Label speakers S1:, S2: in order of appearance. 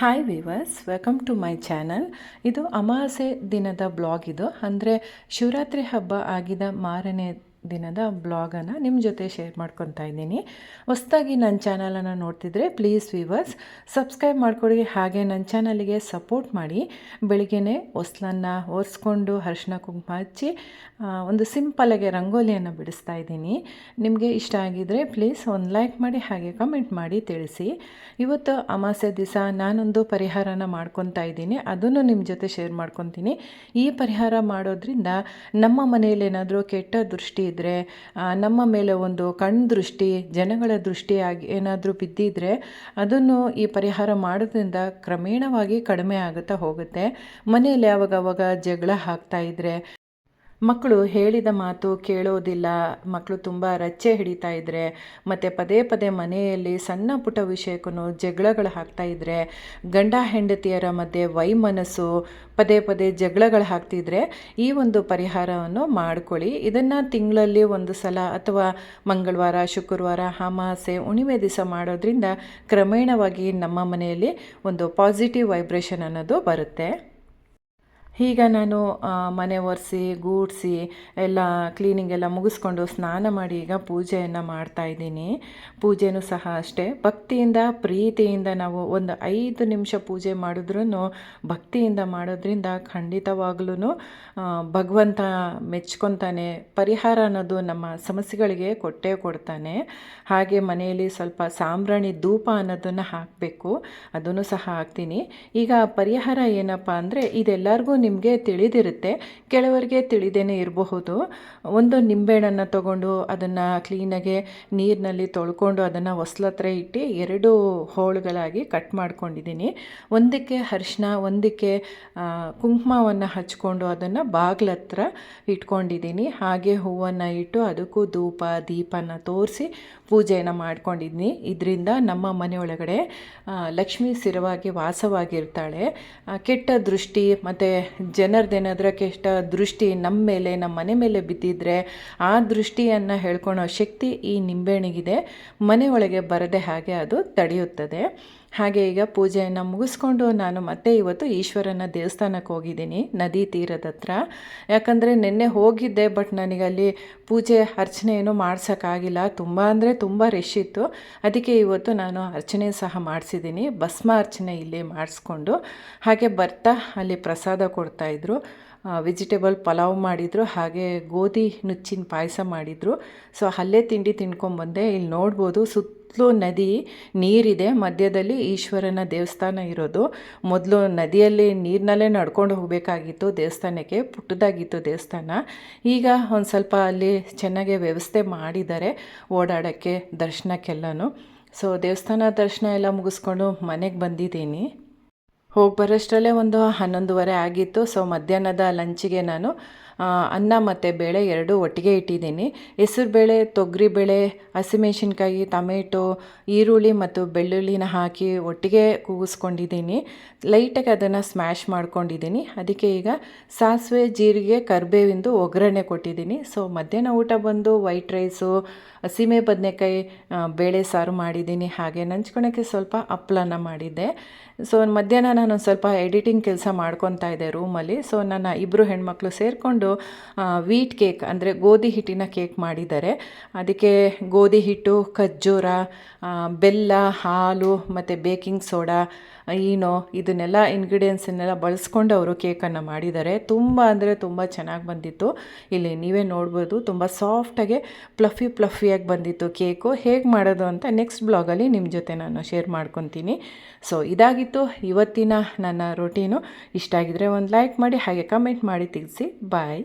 S1: Hi viewers, welcome to my channel. ಇದು ಅಮಾವಾಸ್ಯೆ ದಿನದ ಬ್ಲಾಗ್. ಇದು ಅಂದರೆ ಶಿವರಾತ್ರಿ ಹಬ್ಬ ಆಗಿದ ಮಾರನೇ ದಿನದ ಬ್ಲಾಗನ್ನು ನಿಮ್ಮ ಜೊತೆ ಶೇರ್ ಮಾಡ್ಕೊತಾ ಇದ್ದೀನಿ. ಹೊಸದಾಗಿ ನನ್ನ ಚಾನಲನ್ನು ನೋಡ್ತಿದ್ರೆ ಪ್ಲೀಸ್ ವೀವರ್ಸ್ ಸಬ್ಸ್ಕ್ರೈಬ್ ಮಾಡ್ಕೊಳ್ಳಿ, ಹಾಗೆ ನನ್ನ ಚಾನಲಿಗೆ ಸಪೋರ್ಟ್ ಮಾಡಿ. ಬೆಳಿಗ್ಗೆನೇ ಹೊಸ್ಲನ್ನು ಒರೆಸ್ಕೊಂಡು ಅರಿಶಿನ ಕುಂಕುಮ ಹಚ್ಚಿ ಒಂದು ಸಿಂಪಲ್ಲಾಗಿ ರಂಗೋಲಿಯನ್ನು ಬಿಡಿಸ್ತಾ ಇದ್ದೀನಿ. ನಿಮಗೆ ಇಷ್ಟ ಆಗಿದರೆ ಪ್ಲೀಸ್ ಒಂದು ಲೈಕ್ ಮಾಡಿ, ಹಾಗೆ ಕಮೆಂಟ್ ಮಾಡಿ ತಿಳಿಸಿ. ಇವತ್ತು ಅಮಾವಾಸ್ಯೆ ದಿವಸ ನಾನೊಂದು ಪರಿಹಾರನ ಮಾಡ್ಕೊತಾ ಇದ್ದೀನಿ, ಅದನ್ನು ನಿಮ್ಮ ಜೊತೆ ಶೇರ್ ಮಾಡ್ಕೊತೀನಿ. ಈ ಪರಿಹಾರ ಮಾಡೋದ್ರಿಂದ ನಮ್ಮ ಮನೆಯಲ್ಲಿ ಏನಾದರೂ ಕೆಟ್ಟ ದೃಷ್ಟಿ ಇದ್ದರೆ, ನಮ್ಮ ಮೇಲೆ ಒಂದು ಕಣ್ಣು ದೃಷ್ಟಿ, ಜನಗಳ ದೃಷ್ಟಿಯಾಗಿ ಏನಾದರೂ ಬಿದ್ದಿದ್ರೆ ಅದನ್ನು ಈ ಪರಿಹಾರ ಮಾಡೋದ್ರಿಂದ ಕ್ರಮೇಣವಾಗಿ ಕಡಿಮೆ ಆಗುತ್ತಾ ಹೋಗುತ್ತೆ. ಮನೆಯಲ್ಲಿ ಆವಾಗವಾಗ ಜಗಳ ಆಗ್ತಾ ಇದ್ದರೆ, ಮಕ್ಕಳು ಹೇಳಿದ ಮಾತು ಕೇಳೋದಿಲ್ಲ, ಮಕ್ಕಳು ತುಂಬ ರಚ್ಚೆ ಹಿಡಿತಾ ಇದ್ದರೆ, ಮತ್ತು ಪದೇ ಪದೇ ಮನೆಯಲ್ಲಿ ಸಣ್ಣ ಪುಟ್ಟ ವಿಷಯಕ್ಕೂ ಜಗಳಗಳು ಆಗ್ತಾಯಿದ್ರೆ, ಗಂಡ ಹೆಂಡತಿಯರ ಮಧ್ಯೆ ವೈಮನಸ್ಸು, ಪದೇ ಪದೇ ಜಗಳಗಳು ಆಗ್ತಿದ್ರೆ ಈ ಒಂದು ಪರಿಹಾರವನ್ನು ಮಾಡ್ಕೊಳ್ಳಿ. ಇದನ್ನು ತಿಂಗಳಲ್ಲಿ ಒಂದು ಸಲ ಅಥವಾ ಮಂಗಳವಾರ, ಶುಕ್ರವಾರ, ಅಮಾವಾಸ್ಯೆ, ಹುಣ್ಣಿಮೆ ದಿವಸ ಮಾಡೋದ್ರಿಂದ ಕ್ರಮೇಣವಾಗಿ ನಮ್ಮ ಮನೆಯಲ್ಲಿ ಒಂದು ಪಾಸಿಟಿವ್ ವೈಬ್ರೇಷನ್ ಅನ್ನೋದು ಬರುತ್ತೆ. ಈಗ ನಾನು ಮನೆ ಒರೆಸಿ ಗೂಡಿಸಿ ಎಲ್ಲ ಕ್ಲೀನಿಂಗ್ ಎಲ್ಲ ಮುಗಿಸ್ಕೊಂಡು ಸ್ನಾನ ಮಾಡಿ ಈಗ ಪೂಜೆಯನ್ನು ಮಾಡ್ತಾಯಿದ್ದೀನಿ. ಪೂಜೆನೂ ಸಹ ಅಷ್ಟೇ ಭಕ್ತಿಯಿಂದ ಪ್ರೀತಿಯಿಂದ ನಾವು ಒಂದು 5 ನಿಮಿಷ ಪೂಜೆ ಮಾಡಿದ್ರೂ ಭಕ್ತಿಯಿಂದ ಮಾಡೋದ್ರಿಂದ ಖಂಡಿತವಾಗ್ಲೂ ಭಗವಂತ ಮೆಚ್ಕೊತಾನೆ. ಪರಿಹಾರ ಅನ್ನೋದು ನಮ್ಮ ಸಮಸ್ಯೆಗಳಿಗೆ ಕೊಟ್ಟೇ ಕೊಡ್ತಾನೆ. ಹಾಗೆ ಮನೆಯಲ್ಲಿ ಸ್ವಲ್ಪ ಸಾಂಬ್ರಾಣಿ ಧೂಪ ಅನ್ನೋದನ್ನು ಹಾಕಬೇಕು, ಅದನ್ನು ಸಹ ಹಾಕ್ತೀನಿ. ಈಗ ಪರಿಹಾರ ಏನಪ್ಪ ಅಂದರೆ ಇದೆಲ್ಲರಿಗೂ ನಿಮಗೆ ತಿಳಿದಿರುತ್ತೆ, ಕೆಲವರಿಗೆ ತಿಳಿದೇನೆ ಇರಬಹುದು. ಒಂದು ನಿಂಬೆಹಣ್ಣನ್ನು ತಗೊಂಡು ಅದನ್ನು ಕ್ಲೀನಾಗಿ ನೀರಿನಲ್ಲಿ ತೊಳ್ಕೊಂಡು ಅದನ್ನು ಹೊಸ್ಲತ್ರ ಇಟ್ಟು 2 ಹೋಳುಗಳಾಗಿ ಕಟ್ ಮಾಡ್ಕೊಂಡಿದ್ದೀನಿ. ಒಂದಕ್ಕೆ ಅರಿಶಿನ, ಒಂದಕ್ಕೆ ಕುಂಕುಮವನ್ನು ಹಚ್ಕೊಂಡು ಅದನ್ನು ಬಾಗಿಲ ಹತ್ರ ಇಟ್ಕೊಂಡಿದ್ದೀನಿ. ಹಾಗೆ ಹೂವನ್ನು ಇಟ್ಟು ಅದಕ್ಕೂ ಧೂಪ ದೀಪನ ತೋರಿಸಿ ಪೂಜೆಯನ್ನು ಮಾಡ್ಕೊಂಡಿದ್ದೀನಿ. ಇದರಿಂದ ನಮ್ಮ ಮನೆಯೊಳಗಡೆ ಲಕ್ಷ್ಮೀ ಸ್ಥಿರವಾಗಿ ವಾಸವಾಗಿರ್ತಾಳೆ. ಕೆಟ್ಟ ದೃಷ್ಟಿ ಮತ್ತು ಜನರದ್ದೇನಾದರೂ ಕೆಟ್ಟ ದೃಷ್ಟಿ ನಮ್ಮ ಮೇಲೆ, ನಮ್ಮ ಮನೆ ಮೇಲೆ ಬಿದ್ದಿದ್ರೆ ಆ ದೃಷ್ಟಿಯನ್ನು ಹೇಳ್ಕೊಳೋ ಶಕ್ತಿ ಈ ನಿಂಬೆಹಣ್ಣಿಗಿದೆ. ಮನೆಯೊಳಗೆ ಬರದೆ ಹಾಗೆ ಅದು ತಡೆಯುತ್ತದೆ. ಹಾಗೆ ಈಗ ಪೂಜೆಯನ್ನು ಮುಗಿಸ್ಕೊಂಡು ನಾನು ಮತ್ತೆ ಇವತ್ತು ಈಶ್ವರನ ದೇವಸ್ಥಾನಕ್ಕೆ ಹೋಗಿದ್ದೀನಿ, ನದಿ ತೀರದ ಹತ್ರ. ಯಾಕಂದರೆ ನಿನ್ನೆ ಹೋಗಿದ್ದೆ, ಬಟ್ ನನಗಲ್ಲಿ ಪೂಜೆ ಅರ್ಚನೆ ಏನೂ ಮಾಡ್ಸೋಕ್ಕಾಗಿಲ್ಲ, ತುಂಬ ಅಂದರೆ ತುಂಬ ರಶ್ ಇತ್ತು. ಅದಕ್ಕೆ ಇವತ್ತು ನಾನು ಅರ್ಚನೆ ಸಹ ಮಾಡಿಸಿದ್ದೀನಿ, ಭಸ್ಮ ಅರ್ಚನೆ ಇಲ್ಲಿ ಮಾಡಿಸ್ಕೊಂಡು. ಹಾಗೆ ಬರ್ತಾ ಅಲ್ಲಿ ಪ್ರಸಾದ ಕೊಡ್ತಾಯಿದ್ರು, ವೆಜಿಟೇಬಲ್ ಪಲಾವ್ ಮಾಡಿದರು, ಹಾಗೆ ಗೋಧಿ ನುಚ್ಚಿನ ಪಾಯಸ ಮಾಡಿದರು. ಸೊ ಅಲ್ಲೇ ತಿಂಡಿ ತಿನ್ಕೊಂಬಂದೆ. ಇಲ್ಲಿ ನೋಡ್ಬೋದು ಸುತ್ತಲೂ ನದಿ, ನೀರಿದೆ, ಮಧ್ಯದಲ್ಲಿ ಈಶ್ವರನ ದೇವಸ್ಥಾನ ಇರೋದು. ಮೊದಲು ನದಿಯಲ್ಲಿ ನೀರಿನಲ್ಲೇ ನಡ್ಕೊಂಡು ಹೋಗಬೇಕಾಗಿತ್ತು ದೇವಸ್ಥಾನಕ್ಕೆ, ಪುಟ್ಟದಾಗಿತ್ತು ದೇವಸ್ಥಾನ. ಈಗ ಒಂದು ಸ್ವಲ್ಪ ಅಲ್ಲಿ ಚೆನ್ನಾಗೆ ವ್ಯವಸ್ಥೆ ಮಾಡಿದ್ದಾರೆ ಓಡಾಡೋಕ್ಕೆ, ದರ್ಶನಕ್ಕೆಲ್ಲನೂ. ಸೊ ದೇವಸ್ಥಾನ ದರ್ಶನ ಎಲ್ಲ ಮುಗಿಸ್ಕೊಂಡು ಮನೆಗೆ ಬಂದಿದ್ದೀನಿ. ಹೋಗಿ ಬರೋಷ್ಟರಲ್ಲೇ ಒಂದು 11:30 ಆಗಿತ್ತು. ಸೊ ಮಧ್ಯಾಹ್ನದ ಲಂಚಿಗೆ ನಾನು ಅನ್ನ ಮತ್ತು ಬೇಳೆ 2 ಒಟ್ಟಿಗೆ ಇಟ್ಟಿದ್ದೀನಿ. ಹೆಸರುಬೇಳೆ, ತೊಗರಿಬೇಳೆ, ಹಸಿಮೆಣಸಿನ್ಕಾಯಿ, ಟೊಮೆಟೊ, ಈರುಳ್ಳಿ ಮತ್ತು ಬೆಳ್ಳುಳ್ಳಿನ ಹಾಕಿ ಒಟ್ಟಿಗೆ ಕೂಗಿಸ್ಕೊಂಡಿದ್ದೀನಿ. ಲೈಟಾಗಿ ಅದನ್ನು ಸ್ಮ್ಯಾಶ್ ಮಾಡ್ಕೊಂಡಿದ್ದೀನಿ. ಅದಕ್ಕೆ ಈಗ ಸಾಸಿವೆ, ಜೀರಿಗೆ, ಕರಿಬೇವಿಂದು ಒಗ್ಗರಣೆ ಕೊಟ್ಟಿದ್ದೀನಿ. ಸೊ ಮಧ್ಯಾಹ್ನ ಊಟ ಬಂದು ವೈಟ್ ರೈಸು, ಸೀಮೆ ಬದನೆಕಾಯಿ ಬೇಳೆ ಸಾರು ಮಾಡಿದ್ದೀನಿ. ಹಾಗೆ ನಂಚ್ಕೊಳಕ್ಕೆ ಸ್ವಲ್ಪ ಹಪ್ಪಳನ ಮಾಡಿದ್ದೆ. ಸೊ ಮಧ್ಯಾಹ್ನ ನಾನು ಸ್ವಲ್ಪ ಎಡಿಟಿಂಗ್ ಕೆಲಸ ಮಾಡ್ಕೊತಾ ಇದ್ದೆ ರೂಮಲ್ಲಿ. ಸೊ ನನ್ನ 2 ಹೆಣ್ಮಕ್ಳು ಸೇರಿಕೊಂಡು ವೀಟ್ ಕೇಕ್ ಅಂದರೆ ಗೋಧಿ ಹಿಟ್ಟಿನ ಕೇಕ್ ಮಾಡಿದ್ದಾರೆ. ಅದಕ್ಕೆ ಗೋಧಿ ಹಿಟ್ಟು, ಖರ್ಜೂರ, ಬೆಲ್ಲ, ಹಾಲು ಮತ್ತು ಬೇಕಿಂಗ್ ಸೋಡಾ, ಈನೋ ಇದನ್ನೆಲ್ಲ ಇಂಗ್ರೀಡಿಯೆಂಟ್ಸನ್ನೆಲ್ಲ ಬಳಸ್ಕೊಂಡು ಅವರು ಕೇಕನ್ನು ಮಾಡಿದ್ದಾರೆ. ತುಂಬ ಅಂದರೆ ತುಂಬ ಚೆನ್ನಾಗಿ ಬಂದಿತ್ತು. ಇಲ್ಲಿ ನೀವೇ ನೋಡ್ಬೋದು, ತುಂಬ ಸಾಫ್ಟಾಗಿ ಫ್ಲಫಿಯಾಗಿ ಬಂದಿತ್ತು ಕೇಕು. ಹೇಗೆ ಮಾಡೋದು ಅಂತ ನೆಕ್ಸ್ಟ್ ಬ್ಲಾಗಲ್ಲಿ ನಿಮ್ಮ ಜೊತೆ ನಾನು ಶೇರ್ ಮಾಡ್ಕೊತೀನಿ. ಸೊ ಇದಾಗಿತ್ತು ಇವತ್ತಿನ ನನ್ನ ರೊಟೀನು. ಇಷ್ಟ ಆಗಿದರೆ ಒಂದು ಲೈಕ್ ಮಾಡಿ, ಹಾಗೆ ಕಮೆಂಟ್ ಮಾಡಿ ತಿಳಿಸಿ. ಬಾಯ್.